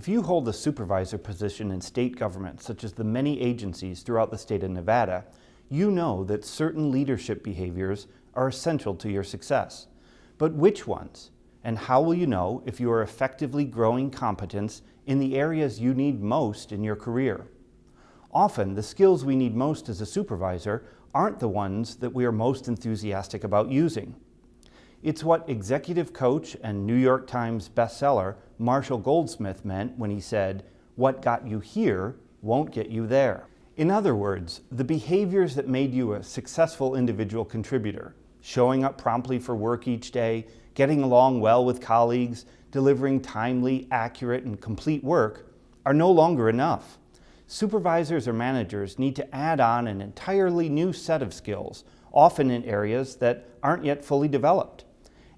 If you hold a supervisor position in state government, such as the many agencies throughout the state of Nevada, you know that certain leadership behaviors are essential to your success. But which ones? And how will you know if you are effectively growing competence in the areas you need most in your career? Often, the skills we need most as a supervisor aren't the ones that we are most enthusiastic about using. It's what executive coach and New York Times bestseller Marshall Goldsmith meant when he said, "What got you here won't get you there." In other words, the behaviors that made you a successful individual contributor, showing up promptly for work each day, getting along well with colleagues, delivering timely, accurate, and complete work, are no longer enough. Supervisors or managers need to add on an entirely new set of skills, often in areas that aren't yet fully developed.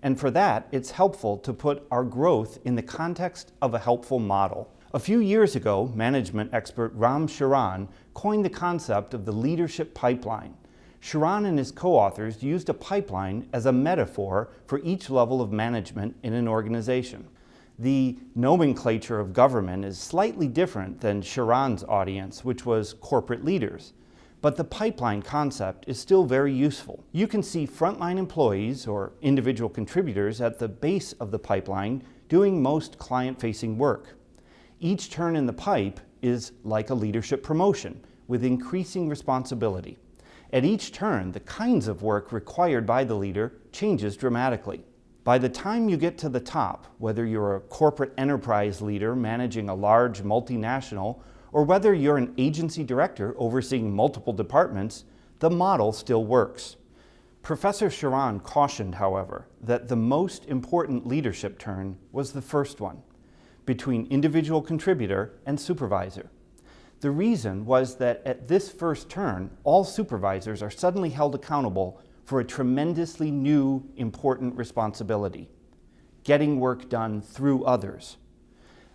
And for that, it's helpful to put our growth in the context of a helpful model. A few years ago, management expert Ram Charan coined the concept of the leadership pipeline. Charan and his co-authors used a pipeline as a metaphor for each level of management in an organization. The nomenclature of government is slightly different than Charan's audience, which was corporate leaders. But the pipeline concept is still very useful. You can see frontline employees or individual contributors at the base of the pipeline doing most client-facing work. Each turn in the pipe is like a leadership promotion with increasing responsibility. At each turn, the kinds of work required by the leader changes dramatically. By the time you get to the top, whether you're a corporate enterprise leader managing a large multinational, or whether you're an agency director overseeing multiple departments, the model still works. Professor Charan cautioned, however, that the most important leadership turn was the first one, between individual contributor and supervisor. The reason was that at this first turn, all supervisors are suddenly held accountable for a tremendously new, important responsibility: getting work done through others.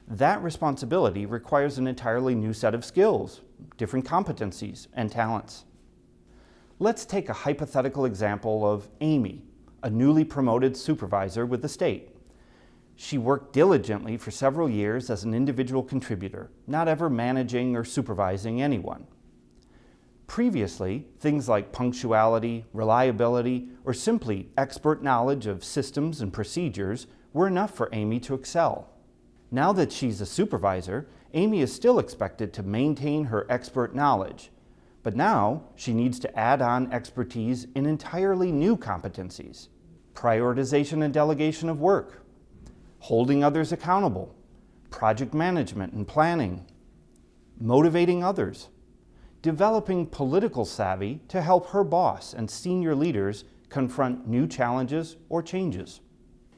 That responsibility requires an entirely new set of skills, different competencies, and talents. Let's take a hypothetical example of Amy, a newly promoted supervisor with the state. She worked diligently for several years as an individual contributor, not ever managing or supervising anyone. Previously, things like punctuality, reliability, or simply expert knowledge of systems and procedures were enough for Amy to excel. Now that she's a supervisor, Amy is still expected to maintain her expert knowledge, but now she needs to add on expertise in entirely new competencies: prioritization and delegation of work, holding others accountable, project management and planning, motivating others, developing political savvy to help her boss and senior leaders confront new challenges or changes.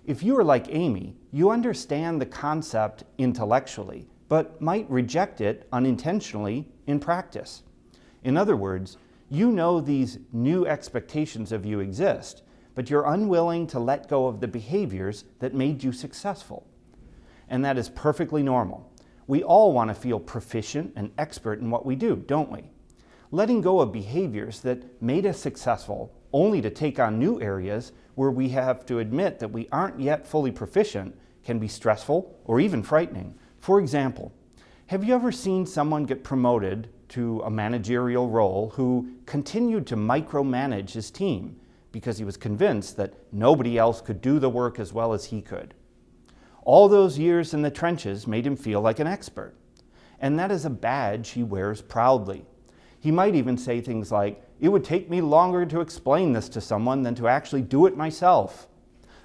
If you are like Amy, you understand the concept intellectually, but might reject it unintentionally in practice. In other words, you know these new expectations of you exist, but you're unwilling to let go of the behaviors that made you successful. And that is perfectly normal. We all want to feel proficient and expert in what we do, don't we? Letting go of behaviors that made us successful only to take on new areas where we have to admit that we aren't yet fully proficient can be stressful or even frightening. For example, have you ever seen someone get promoted to a managerial role who continued to micromanage his team because he was convinced that nobody else could do the work as well as he could? All those years in the trenches made him feel like an expert, and that is a badge he wears proudly. He might even say things like, "It would take me longer to explain this to someone than to actually do it myself."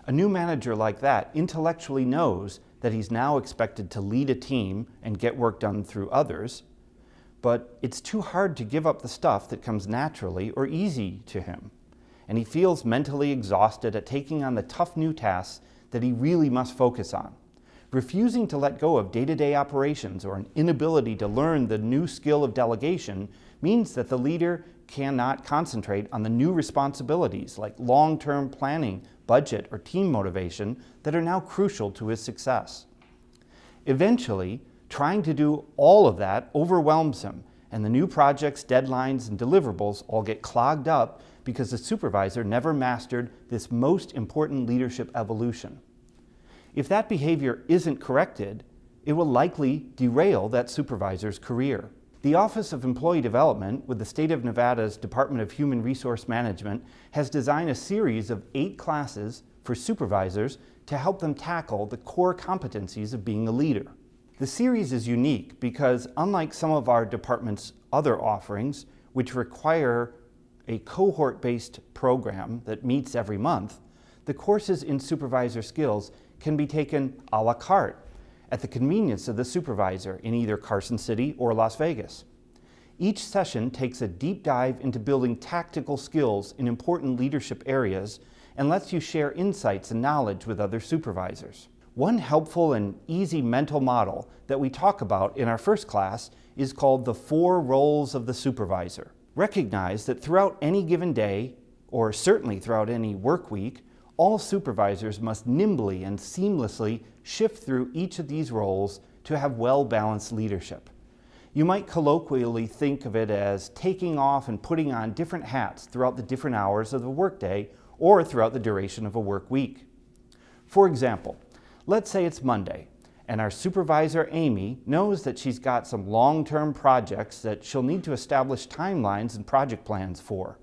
A new manager like that intellectually knows that he's now expected to lead a team and get work done through others, but it's too hard to give up the stuff that comes naturally or easy to him. And he feels mentally exhausted at taking on the tough new tasks that he really must focus on. Refusing to let go of day-to-day operations or an inability to learn the new skill of delegation means that the leader cannot concentrate on the new responsibilities like long-term planning, budget, or team motivation that are now crucial to his success. Eventually, trying to do all of that overwhelms him, and the new projects, deadlines, and deliverables all get clogged up because the supervisor never mastered this most important leadership evolution. If that behavior isn't corrected, it will likely derail that supervisor's career. The Office of Employee Development with the State of Nevada's Department of Human Resource Management has designed a series of 8 classes for supervisors to help them tackle the core competencies of being a leader. The series is unique because, unlike some of our department's other offerings, which require a cohort-based program that meets every month, the courses in supervisor skills can be taken a la carte at the convenience of the supervisor in either Carson City or Las Vegas. Each session takes a deep dive into building tactical skills in important leadership areas and lets you share insights and knowledge with other supervisors. One helpful and easy mental model that we talk about in our first class is called the 4 roles of the supervisor. Recognize that throughout any given day, or certainly throughout any work week, all supervisors must nimbly and seamlessly shift through each of these roles to have well-balanced leadership. You might colloquially think of it as taking off and putting on different hats throughout the different hours of the workday or throughout the duration of a work week. For example, let's say it's Monday, and our supervisor, Amy, knows that she's got some long-term projects that she'll need to establish timelines and project plans for.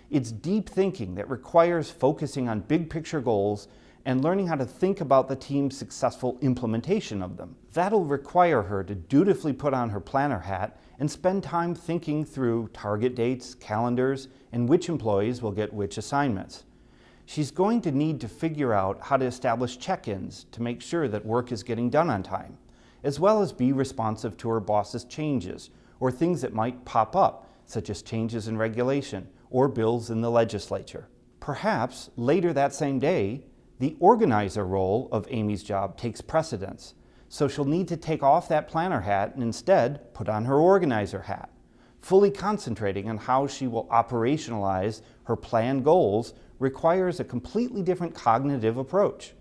It's deep thinking that requires focusing on big-picture goals and learning how to think about the team's successful implementation of them. That'll require her to dutifully put on her planner hat and spend time thinking through target dates, calendars, and which employees will get which assignments. She's going to need to figure out how to establish check-ins to make sure that work is getting done on time, as well as be responsive to her boss's changes or things that might pop up, such as changes in regulation or bills in the legislature. Perhaps later that same day, the organizer role of Amy's job takes precedence, so she'll need to take off that planner hat and instead put on her organizer hat, fully concentrating on how she will operationalize her planned goals requires a completely different cognitive approach.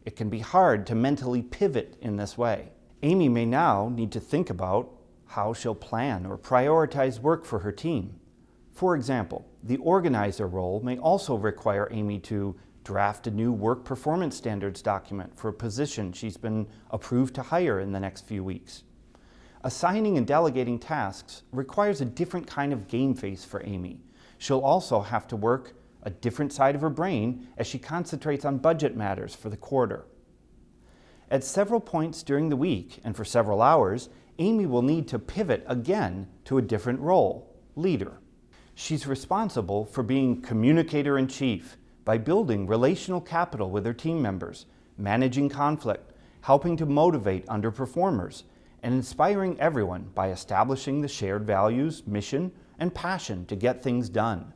It can be hard to mentally pivot in this way. Amy may now need to think about how she'll plan or prioritize work for her team. For example, the organizer role may also require Amy to draft a new work performance standards document for a position she's been approved to hire in the next few weeks. Assigning and delegating tasks requires a different kind of game face for Amy. She'll also have to work a different side of her brain as she concentrates on budget matters for the quarter. At several points during the week and for several hours, Amy will need to pivot again to a different role, leader. She's responsible for being communicator-in-chief by building relational capital with her team members, managing conflict, helping to motivate underperformers, and inspiring everyone by establishing the shared values, mission, and passion to get things done.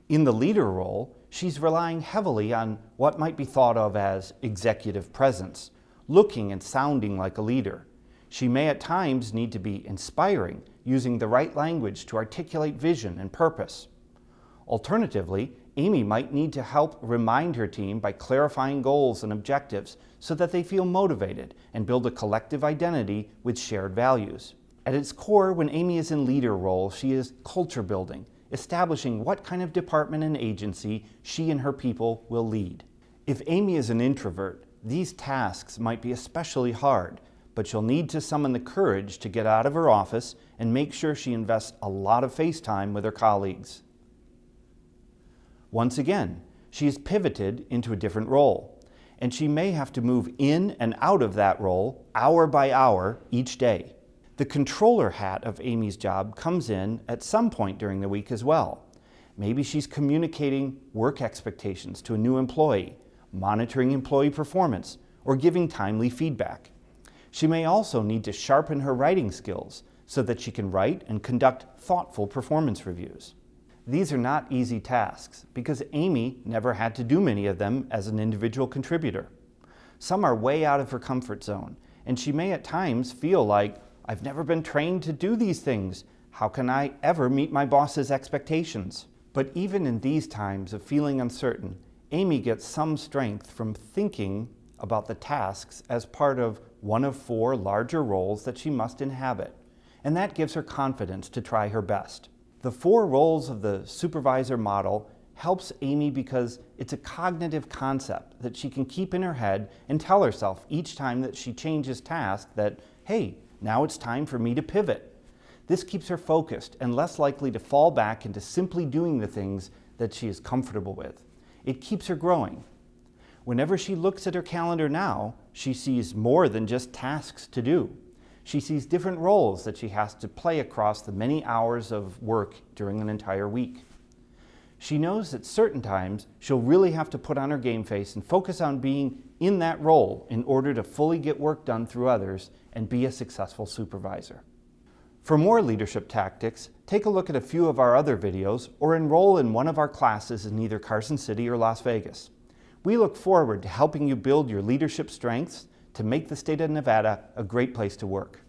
In the leader role, she's relying heavily on what might be thought of as executive presence, looking and sounding like a leader. She may at times need to be inspiring, using the right language to articulate vision and purpose. Alternatively, Amy might need to help remind her team by clarifying goals and objectives so that they feel motivated and build a collective identity with shared values. At its core, when Amy is in leader role, she is culture building, establishing what kind of department and agency she and her people will lead. If Amy is an introvert, these tasks might be especially hard, but she'll need to summon the courage to get out of her office and make sure she invests a lot of face time with her colleagues. Once again, she is pivoted into a different role, and she may have to move in and out of that role hour by hour each day. The controller hat of Amy's job comes in at some point during the week as well. Maybe she's communicating work expectations to a new employee, monitoring employee performance, or giving timely feedback. She may also need to sharpen her writing skills so that she can write and conduct thoughtful performance reviews. These are not easy tasks because Amy never had to do many of them as an individual contributor. Some are way out of her comfort zone, and she may at times feel like, I've never been trained to do these things. How can I ever meet my boss's expectations? But even in these times of feeling uncertain, Amy gets some strength from thinking about the tasks as part of one of 4 larger roles that she must inhabit, and that gives her confidence to try her best. The 4 roles of the supervisor model helps Amy because it's a cognitive concept that she can keep in her head and tell herself each time that she changes task that, hey, now it's time for me to pivot. This keeps her focused and less likely to fall back into simply doing the things that she is comfortable with. It keeps her growing. Whenever she looks at her calendar now, she sees more than just tasks to do. She sees different roles that she has to play across the many hours of work during an entire week. She knows that certain times she'll really have to put on her game face and focus on being in that role in order to fully get work done through others and be a successful supervisor. For more leadership tactics, take a look at a few of our other videos or enroll in one of our classes in either Carson City or Las Vegas. We look forward to helping you build your leadership strengths to make the state of Nevada a great place to work.